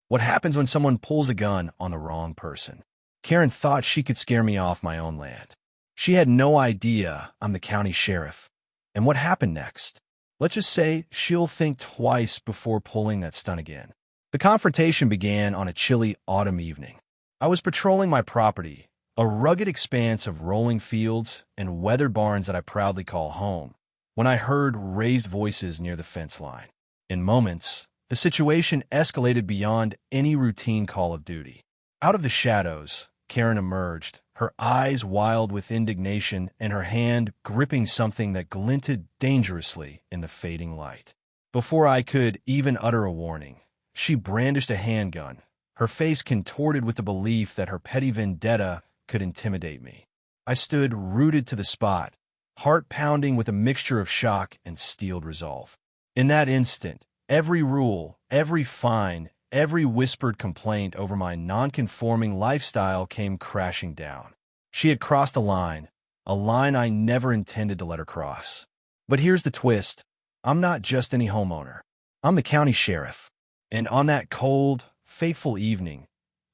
What happens when someone pulls a gun on the wrong person? Karen thought she could scare me off my own land. She had no idea I'm the county sheriff. And what happened next? Let's just say she'll think twice before pulling that stunt again. The confrontation began on a chilly autumn evening. I was patrolling my property, a rugged expanse of rolling fields and weathered barns that I proudly call home, when I heard raised voices near the fence line. In moments, the situation escalated beyond any routine call of duty. Out of the shadows, Karen emerged, her eyes wild with indignation and her hand gripping something that glinted dangerously in the fading light. Before I could even utter a warning, she brandished a handgun, her face contorted with the belief that her petty vendetta could intimidate me. I stood rooted to the spot, heart pounding with a mixture of shock and steeled resolve. In that instant, every rule, every fine, every whispered complaint over my non-conforming lifestyle came crashing down. She had crossed a line I never intended to let her cross. But here's the twist. I'm not just any homeowner. I'm the county sheriff. And on that cold, fateful evening,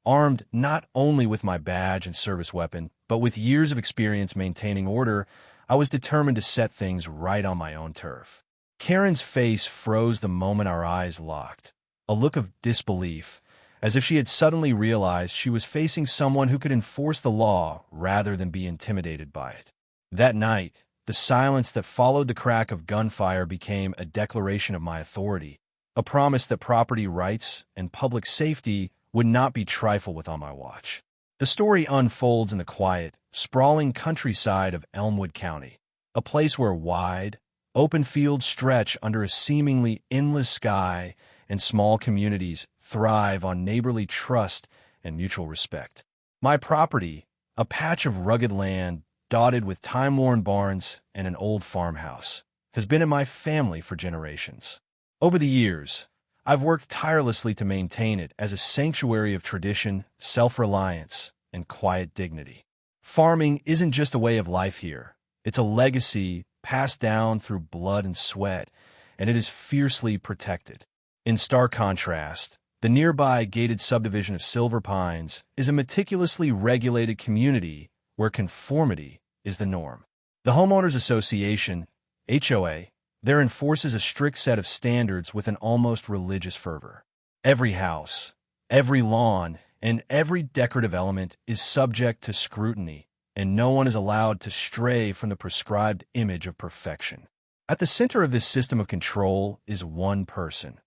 armed not only with my badge and service weapon, but with years of experience maintaining order, I was determined to set things right on my own turf. Karen's face froze the moment our eyes locked, a look of disbelief, as if she had suddenly realized she was facing someone who could enforce the law rather than be intimidated by it. That night, the silence that followed the crack of gunfire became a declaration of my authority, a promise that property rights and public safety would not be trifled with on my watch. The story unfolds in the quiet, sprawling countryside of Elmwood County, a place where wide, open fields stretch under a seemingly endless sky and small communities thrive on neighborly trust and mutual respect. My property, a patch of rugged land dotted with time-worn barns and an old farmhouse, has been in my family for generations. Over the years, I've worked tirelessly to maintain it as a sanctuary of tradition, self-reliance, and quiet dignity. Farming isn't just a way of life here. It's a legacy passed down through blood and sweat, and it is fiercely protected. In stark contrast, the nearby gated subdivision of Silver Pines is a meticulously regulated community where conformity is the norm. The Homeowners Association, HOA, there enforces a strict set of standards with an almost religious fervor. Every house, every lawn, and every decorative element is subject to scrutiny, and no one is allowed to stray from the prescribed image of perfection. At the center of this system of control is one person,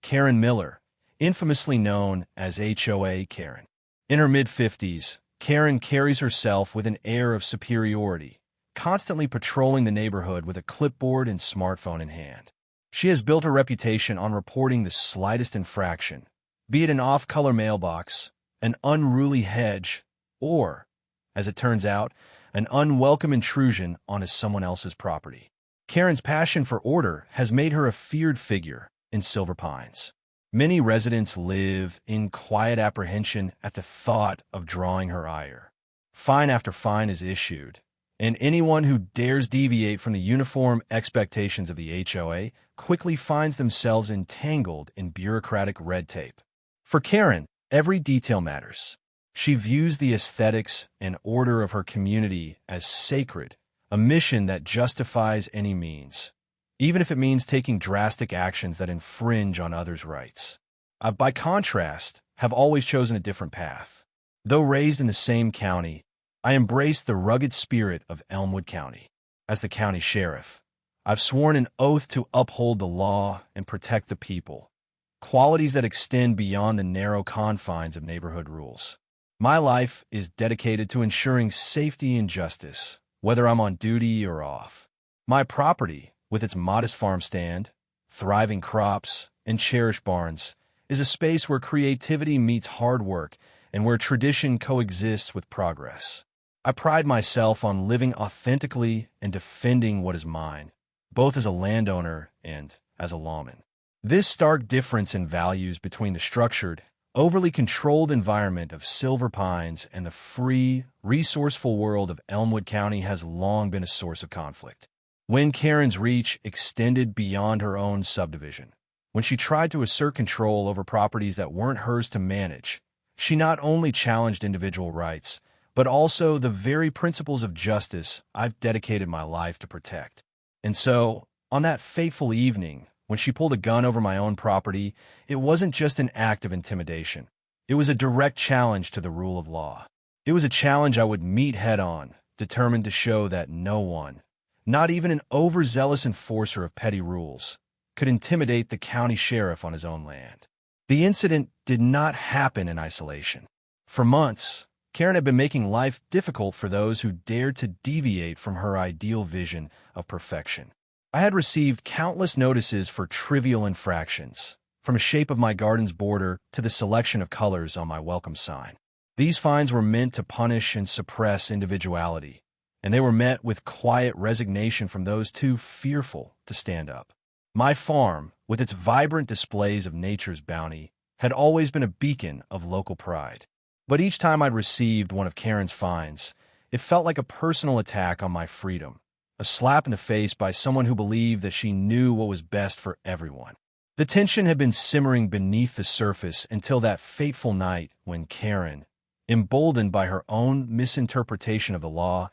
Karen Miller, infamously known as HOA Karen. In her mid-50s, Karen carries herself with an air of superiority, constantly patrolling the neighborhood with a clipboard and smartphone in hand. She has built her reputation on reporting the slightest infraction, be it an off-color mailbox, an unruly hedge, or, as it turns out, an unwelcome intrusion onto someone else's property. Karen's passion for order has made her a feared figure in Silver Pines. Many residents live in quiet apprehension at the thought of drawing her ire. Fine after fine is issued, and anyone who dares deviate from the uniform expectations of the HOA quickly finds themselves entangled in bureaucratic red tape. For Karen, every detail matters. She views the aesthetics and order of her community as sacred, a mission that justifies any means, even if it means taking drastic actions that infringe on others' rights. I, by contrast, have always chosen a different path. Though raised in the same county, I embrace the rugged spirit of Elmwood County. As the county sheriff, I've sworn an oath to uphold the law and protect the people, qualities that extend beyond the narrow confines of neighborhood rules. My life is dedicated to ensuring safety and justice, whether I'm on duty or off. My property, with its modest farm stand, thriving crops, and cherished barns, is a space where creativity meets hard work and where tradition coexists with progress. I pride myself on living authentically and defending what is mine, both as a landowner and as a lawman. This stark difference in values between the structured, overly controlled environment of Silver Pines and the free, resourceful world of Elmwood County has long been a source of conflict. When Karen's reach extended beyond her own subdivision, When she tried to assert control over properties that weren't hers to manage, she not only challenged individual rights, but also the very principles of justice I've dedicated my life to protect. And so, on that fateful evening, when she pulled a gun over my own property, it wasn't just an act of intimidation. It was a direct challenge to the rule of law. It was a challenge I would meet head-on, determined to show that no one, not even an overzealous enforcer of petty rules, could intimidate the county sheriff on his own land. The incident did not happen in isolation. For months, Karen had been making life difficult for those who dared to deviate from her ideal vision of perfection. I had received countless notices for trivial infractions, from the shape of my garden's border to the selection of colors on my welcome sign. These fines were meant to punish and suppress individuality, and they were met with quiet resignation from those too fearful to stand up. My farm, with its vibrant displays of nature's bounty, had always been a beacon of local pride. But each time I'd received one of Karen's fines, it felt like a personal attack on my freedom, a slap in the face by someone who believed that she knew what was best for everyone. The tension had been simmering beneath the surface until that fateful night when Karen, emboldened by her own misinterpretation of the law,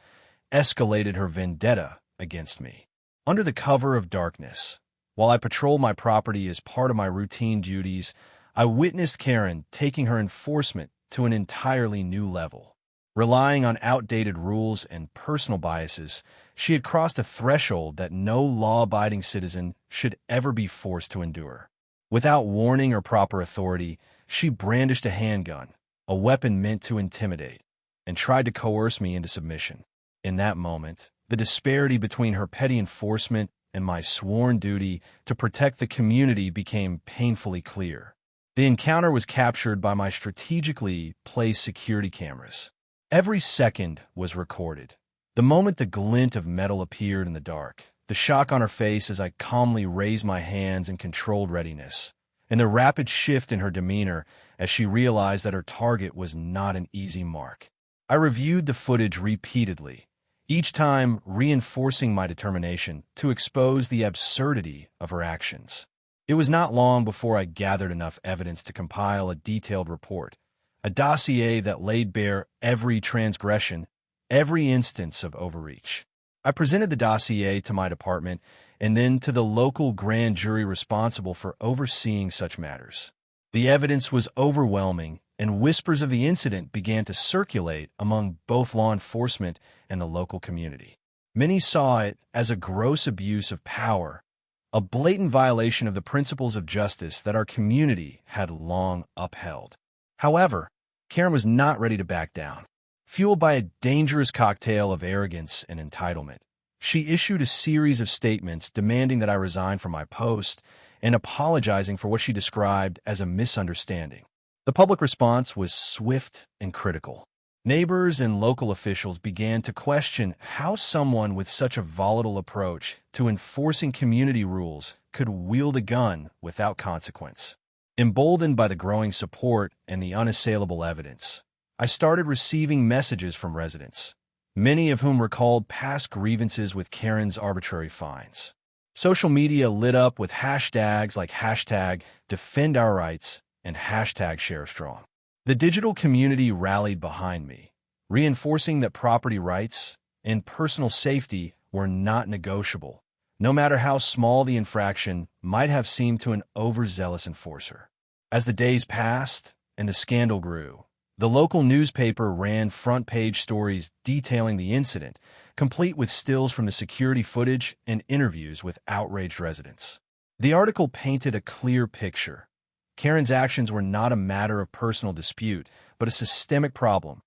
escalated her vendetta against me. Under the cover of darkness, while I patrolled my property as part of my routine duties, I witnessed Karen taking her enforcement to an entirely new level. Relying on outdated rules and personal biases, she had crossed a threshold that no law-abiding citizen should ever be forced to endure. Without warning or proper authority, she brandished a handgun, a weapon meant to intimidate, and tried to coerce me into submission. In that moment, the disparity between her petty enforcement and my sworn duty to protect the community became painfully clear. The encounter was captured by my strategically placed security cameras. Every second was recorded. The moment the glint of metal appeared in the dark, the shock on her face as I calmly raised my hands in controlled readiness, and the rapid shift in her demeanor as she realized that her target was not an easy mark. I reviewed the footage repeatedly, each time reinforcing my determination to expose the absurdity of her actions. It was not long before I gathered enough evidence to compile a detailed report, a dossier that laid bare every transgression, every instance of overreach. I presented the dossier to my department and then to the local grand jury responsible for overseeing such matters. The evidence was overwhelming, and whispers of the incident began to circulate among both law enforcement and the local community. Many saw it as a gross abuse of power, a blatant violation of the principles of justice that our community had long upheld. However, Karen was not ready to back down. Fueled by a dangerous cocktail of arrogance and entitlement, she issued a series of statements demanding that I resign from my post and apologizing for what she described as a misunderstanding. The public response was swift and critical. Neighbors and local officials began to question how someone with such a volatile approach to enforcing community rules could wield a gun without consequence. Emboldened by the growing support and the unassailable evidence, I started receiving messages from residents, many of whom recalled past grievances with Karen's arbitrary fines. Social media lit up with hashtags like #DefendOurRights and #SheriffStrong. The digital community rallied behind me, reinforcing that property rights and personal safety were not negotiable, no matter how small the infraction might have seemed to an overzealous enforcer. As the days passed and the scandal grew, the local newspaper ran front-page stories detailing the incident, complete with stills from the security footage and interviews with outraged residents. The article painted a clear picture. Karen's actions were not a matter of personal dispute, but a systemic problem,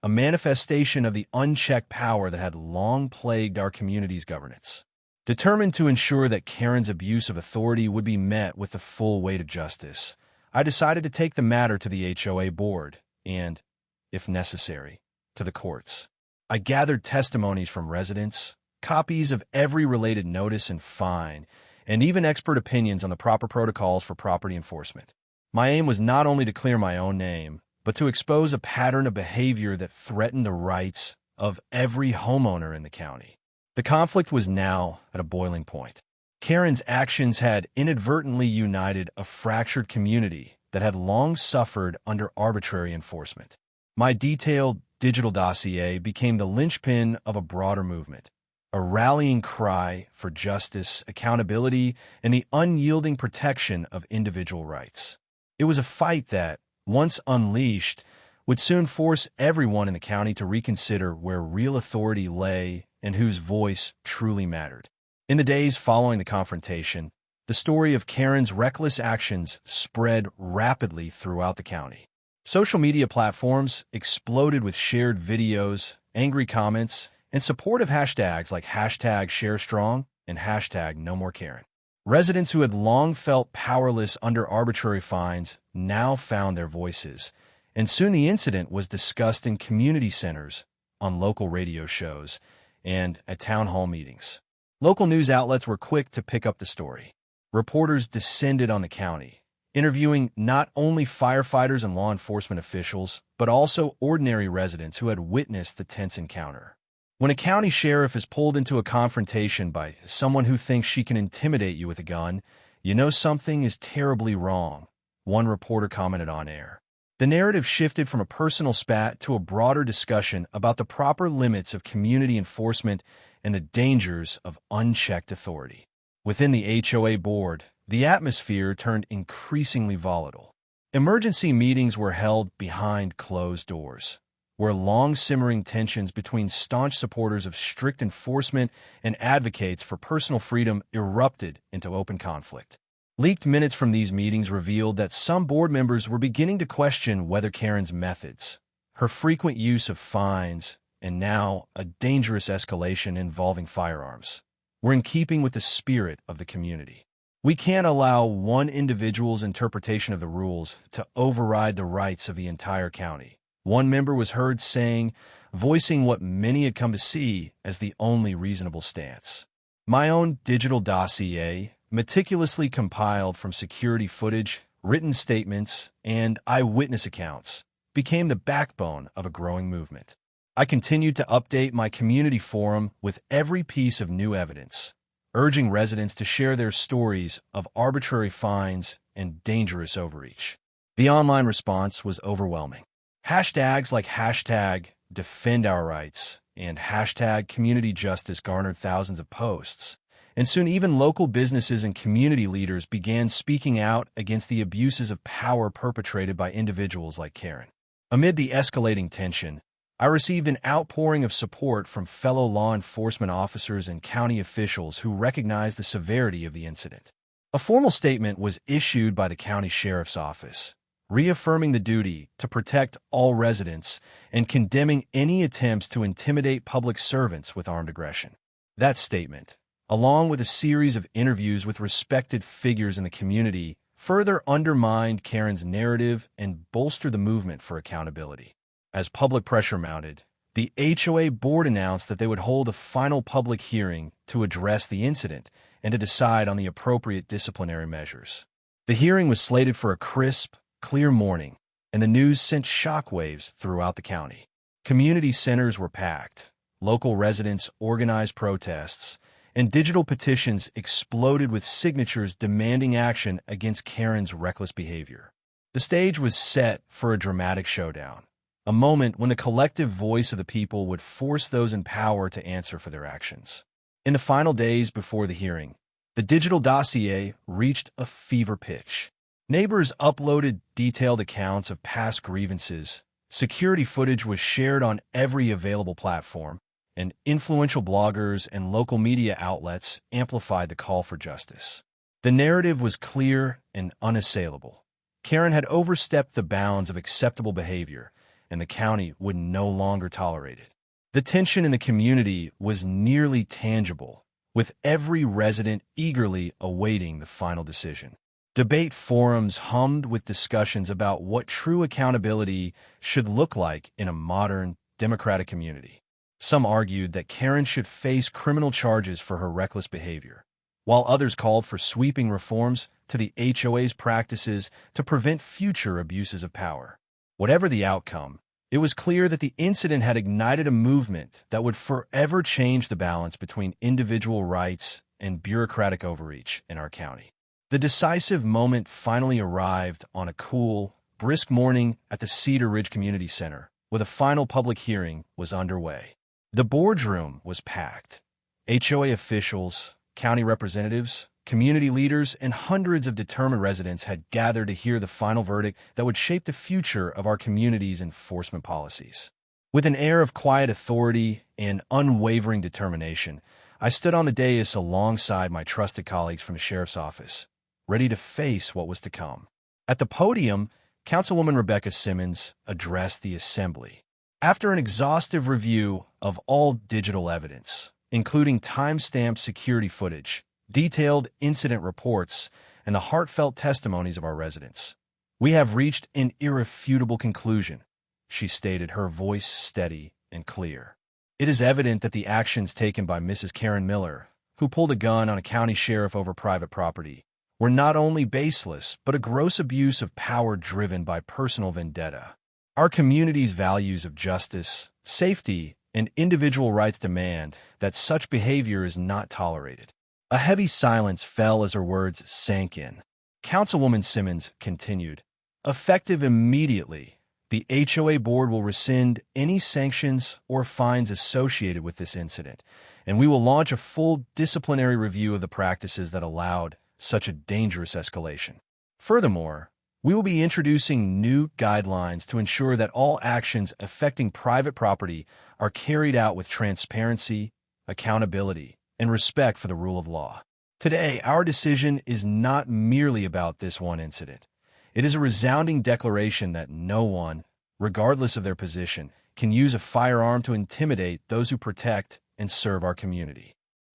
a manifestation of the unchecked power that had long plagued our community's governance. Determined to ensure that Karen's abuse of authority would be met with the full weight of justice, I decided to take the matter to the HOA board and, if necessary, to the courts. I gathered testimonies from residents, copies of every related notice and fine, and even expert opinions on the proper protocols for property enforcement. My aim was not only to clear my own name, but to expose a pattern of behavior that threatened the rights of every homeowner in the county. The conflict was now at a boiling point. Karen's actions had inadvertently united a fractured community that had long suffered under arbitrary enforcement. My detailed digital dossier became the linchpin of a broader movement, a rallying cry for justice, accountability, and the unyielding protection of individual rights. It was a fight that, once unleashed, would soon force everyone in the county to reconsider where real authority lay and whose voice truly mattered. In the days following the confrontation, the story of Karen's reckless actions spread rapidly throughout the county. Social media platforms exploded with shared videos, angry comments, and supportive hashtags like #ShareStrong and #NoMoreKaren. Residents who had long felt powerless under arbitrary fines now found their voices, and soon the incident was discussed in community centers, on local radio shows, and at town hall meetings. Local news outlets were quick to pick up the story. Reporters descended on the county, interviewing not only firefighters and law enforcement officials, but also ordinary residents who had witnessed the tense encounter. When a county sheriff is pulled into a confrontation by someone who thinks she can intimidate you with a gun, you know something is terribly wrong, one reporter commented on air. The narrative shifted from a personal spat to a broader discussion about the proper limits of community enforcement and the dangers of unchecked authority. Within the HOA board, the atmosphere turned increasingly volatile. Emergency meetings were held behind closed doors, where long-simmering tensions between staunch supporters of strict enforcement and advocates for personal freedom erupted into open conflict. Leaked minutes from these meetings revealed that some board members were beginning to question whether Karen's methods, her frequent use of fines, and now a dangerous escalation involving firearms, were in keeping with the spirit of the community. We can't allow one individual's interpretation of the rules to override the rights of the entire county, one member was heard saying, voicing what many had come to see as the only reasonable stance. My own digital dossier, meticulously compiled from security footage, written statements, and eyewitness accounts, became the backbone of a growing movement. I continued to update my community forum with every piece of new evidence, urging residents to share their stories of arbitrary fines and dangerous overreach. The online response was overwhelming. Hashtags like #DefendOurRights and #CommunityJustice garnered thousands of posts, and soon even local businesses and community leaders began speaking out against the abuses of power perpetrated by individuals like Karen. Amid the escalating tension, I received an outpouring of support from fellow law enforcement officers and county officials who recognized the severity of the incident. A formal statement was issued by the county sheriff's office, reaffirming the duty to protect all residents and condemning any attempts to intimidate public servants with armed aggression. That statement, along with a series of interviews with respected figures in the community, further undermined Karen's narrative and bolstered the movement for accountability. As public pressure mounted, the HOA board announced that they would hold a final public hearing to address the incident and to decide on the appropriate disciplinary measures. The hearing was slated for a crisp, clear morning, and the news sent shockwaves throughout the county. Community centers were packed, local residents organized protests, and digital petitions exploded with signatures demanding action against Karen's reckless behavior. The stage was set for a dramatic showdown, a moment when the collective voice of the people would force those in power to answer for their actions. In the final days before the hearing, the digital dossier reached a fever pitch. Neighbors uploaded detailed accounts of past grievances, security footage was shared on every available platform, and influential bloggers and local media outlets amplified the call for justice. The narrative was clear and unassailable. Karen had overstepped the bounds of acceptable behavior, and the county would no longer tolerate it. The tension in the community was nearly tangible, with every resident eagerly awaiting the final decision. Debate forums hummed with discussions about what true accountability should look like in a modern, democratic community. Some argued that Karen should face criminal charges for her reckless behavior, while others called for sweeping reforms to the HOA's practices to prevent future abuses of power. Whatever the outcome, it was clear that the incident had ignited a movement that would forever change the balance between individual rights and bureaucratic overreach in our county. The decisive moment finally arrived on a cool, brisk morning at the Cedar Ridge Community Center, where the final public hearing was underway. The boardroom was packed. HOA officials, county representatives, community leaders, and hundreds of determined residents had gathered to hear the final verdict that would shape the future of our community's enforcement policies. With an air of quiet authority and unwavering determination, I stood on the dais alongside my trusted colleagues from the sheriff's office, ready to face what was to come. At the podium, Councilwoman Rebecca Simmons addressed the assembly. After an exhaustive review of all digital evidence, including time-stamped security footage, detailed incident reports, and the heartfelt testimonies of our residents, we have reached an irrefutable conclusion, she stated, her voice steady and clear. It is evident that the actions taken by Mrs. Karen Miller, who pulled a gun on a county sheriff over private property, were not only baseless, but a gross abuse of power driven by personal vendetta. Our community's values of justice, safety, and individual rights demand that such behavior is not tolerated. A heavy silence fell as her words sank in. Councilwoman Simmons continued, "Effective immediately, the HOA board will rescind any sanctions or fines associated with this incident, and we will launch a full disciplinary review of the practices that allowed such a dangerous escalation. Furthermore, we will be introducing new guidelines to ensure that all actions affecting private property are carried out with transparency, accountability, and respect for the rule of law." Today, our decision is not merely about this one incident. It is a resounding declaration that no one, regardless of their position, can use a firearm to intimidate those who protect and serve our community.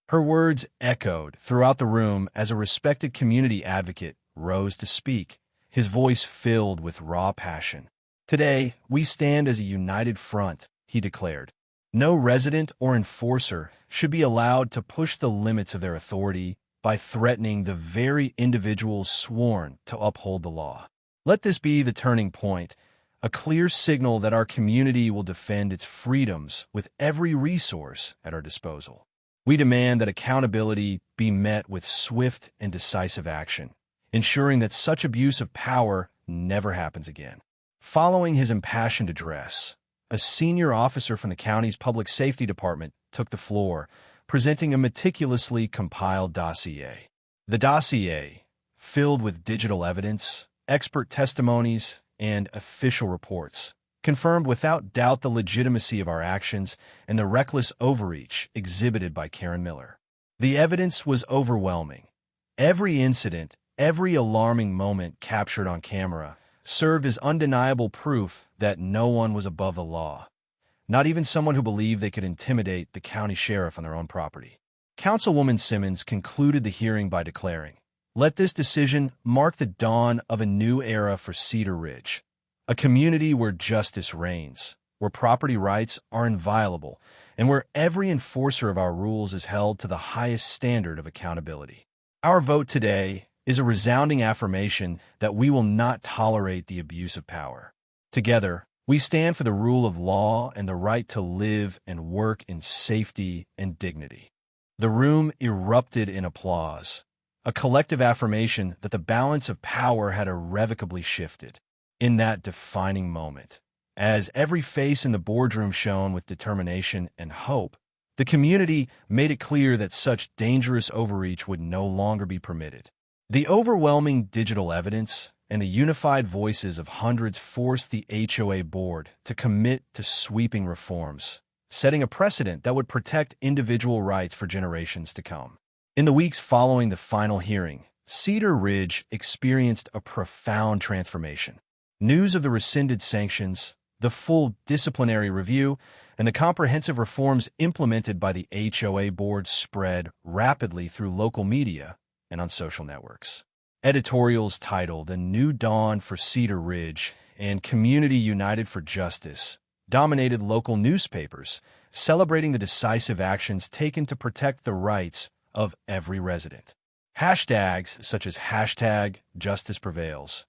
Her words echoed throughout the room as a respected community advocate rose to speak, his voice filled with raw passion. "Today, we stand as a united front," he declared. "No resident or enforcer should be allowed to push the limits of their authority by threatening the very individuals sworn to uphold the law. Let this be the turning point, a clear signal that our community will defend its freedoms with every resource at our disposal. We demand that accountability be met with swift and decisive action, ensuring that such abuse of power never happens again." Following his impassioned address, a senior officer from the county's public safety department took the floor, presenting a meticulously compiled dossier. The dossier, filled with digital evidence, expert testimonies, and official reports, confirmed without doubt the legitimacy of our actions and the reckless overreach exhibited by Karen Miller. The evidence was overwhelming. Every incident, every alarming moment captured on camera, served as undeniable proof that no one was above the law, not even someone who believed they could intimidate the county sheriff on their own property. Councilwoman Simmons concluded the hearing by declaring, "Let this decision mark the dawn of a new era for Cedar Ridge, a community where justice reigns, where property rights are inviolable, and where every enforcer of our rules is held to the highest standard of accountability." Our vote today is a resounding affirmation that we will not tolerate the abuse of power. Together, we stand for the rule of law and the right to live and work in safety and dignity. The room erupted in applause, a collective affirmation that the balance of power had irrevocably shifted. In that defining moment, as every face in the boardroom shone with determination and hope, the community made it clear that such dangerous overreach would no longer be permitted. The overwhelming digital evidence and the unified voices of hundreds forced the HOA board to commit to sweeping reforms, setting a precedent that would protect individual rights for generations to come. In the weeks following the final hearing, Cedar Ridge experienced a profound transformation. News of the rescinded sanctions, the full disciplinary review, and the comprehensive reforms implemented by the HOA board spread rapidly through local media and on social networks. Editorials titled "A New Dawn for Cedar Ridge" and "Community United for Justice" dominated local newspapers, celebrating the decisive actions taken to protect the rights of every resident. Hashtags such as #JusticePrevails,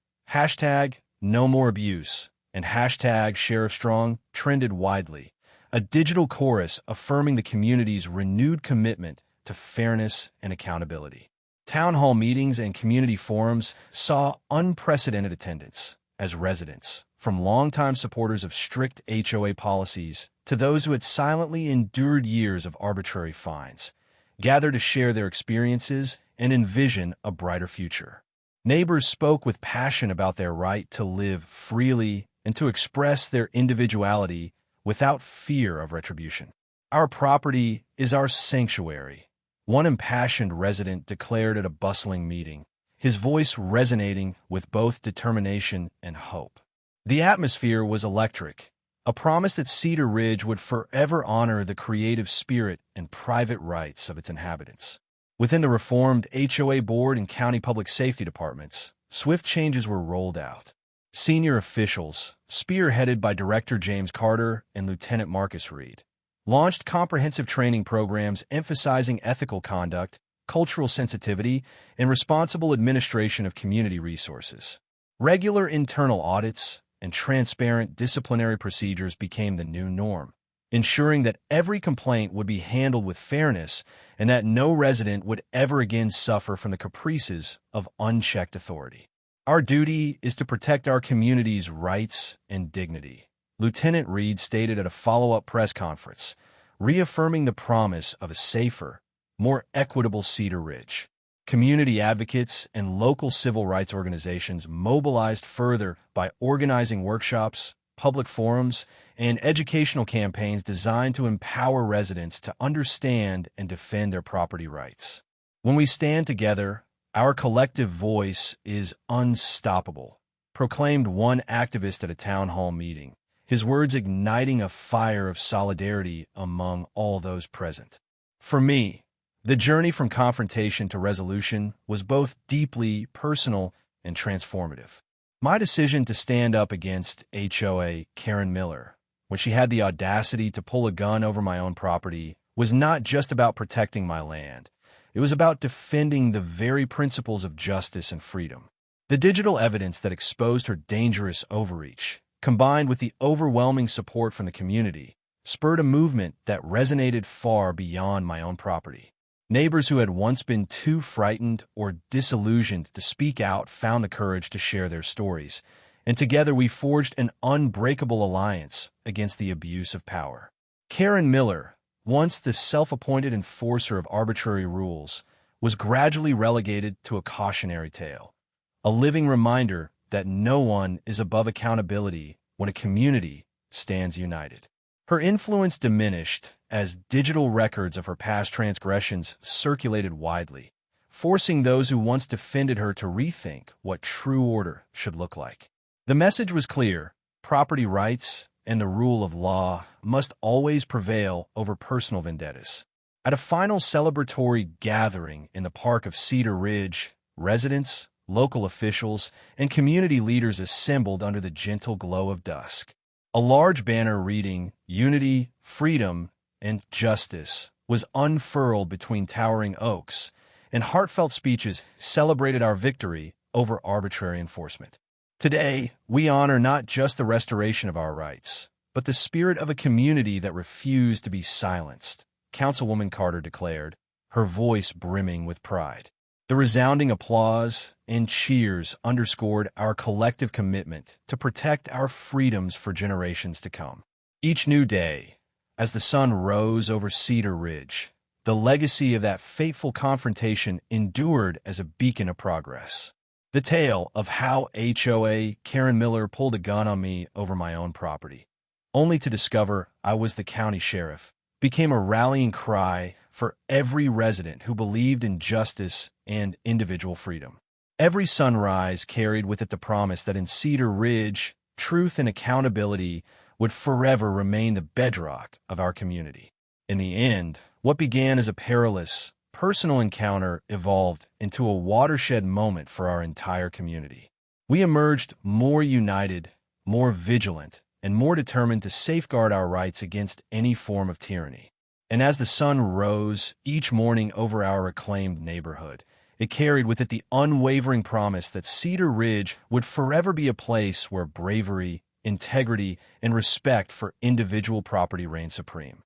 #NoMoreAbuse, and #SheriffStrong trended widely, a digital chorus affirming the community's renewed commitment to fairness and accountability. Town hall meetings and community forums saw unprecedented attendance as residents, from longtime supporters of strict HOA policies to those who had silently endured years of arbitrary fines, gathered to share their experiences and envision a brighter future. Neighbors spoke with passion about their right to live freely and to express their individuality without fear of retribution. "Our property is our sanctuary," one impassioned resident declared at a bustling meeting, his voice resonating with both determination and hope. The atmosphere was electric, a promise that Cedar Ridge would forever honor the creative spirit and private rights of its inhabitants. Within the reformed HOA board and county public safety departments, swift changes were rolled out. Senior officials, spearheaded by Director James Carter and Lieutenant Marcus Reed, launched comprehensive training programs emphasizing ethical conduct, cultural sensitivity, and responsible administration of community resources. Regular internal audits and transparent disciplinary procedures became the new norm, ensuring that every complaint would be handled with fairness and that no resident would ever again suffer from the caprices of unchecked authority. "Our duty is to protect our community's rights and dignity," Lieutenant Reed stated at a follow-up press conference, reaffirming the promise of a safer, more equitable Cedar Ridge. Community advocates and local civil rights organizations mobilized further by organizing workshops, public forums, and educational campaigns designed to empower residents to understand and defend their property rights. "When we stand together, our collective voice is unstoppable," proclaimed one activist at a town hall meeting, his words igniting a fire of solidarity among all those present. For me, the journey from confrontation to resolution was both deeply personal and transformative. My decision to stand up against HOA Karen Miller, when she had the audacity to pull a gun over my own property, was not just about protecting my land. It was about defending the very principles of justice and freedom. The digital evidence that exposed her dangerous overreach, combined with the overwhelming support from the community, spurred a movement that resonated far beyond my own property. Neighbors who had once been too frightened or disillusioned to speak out found the courage to share their stories, and together we forged an unbreakable alliance against the abuse of power. Karen Miller, once the self-appointed enforcer of arbitrary rules, was gradually relegated to a cautionary tale, a living reminder that no one is above accountability when a community stands united. Her influence diminished as digital records of her past transgressions circulated widely, forcing those who once defended her to rethink what true order should look like. The message was clear: property rights and the rule of law must always prevail over personal vendettas. At a final celebratory gathering in the park of Cedar Ridge, residents, local officials, and community leaders assembled under the gentle glow of dusk. A large banner reading "Unity, Freedom, and Justice" was unfurled between towering oaks, and heartfelt speeches celebrated our victory over arbitrary enforcement. Today, we honor not just the restoration of our rights, but the spirit of a community that refused to be silenced, Councilwoman Carter declared, her voice brimming with pride. The resounding applause and cheers underscored our collective commitment to protect our freedoms for generations to come. Each new day, as the sun rose over Cedar Ridge, the legacy of that fateful confrontation endured as a beacon of progress. The tale of how HOA Karen Miller pulled a gun on me over my own property, only to discover I was the county sheriff, became a rallying cry for every resident who believed in justice and individual freedom. Every sunrise carried with it the promise that in Cedar Ridge, truth and accountability would forever remain the bedrock of our community. In the end, what began as a perilous, personal encounter evolved into a watershed moment for our entire community. We emerged more united, more vigilant, and more determined to safeguard our rights against any form of tyranny. And as the sun rose each morning over our reclaimed neighborhood, it carried with it the unwavering promise that Cedar Ridge would forever be a place where bravery, integrity, and respect for individual property reign supreme.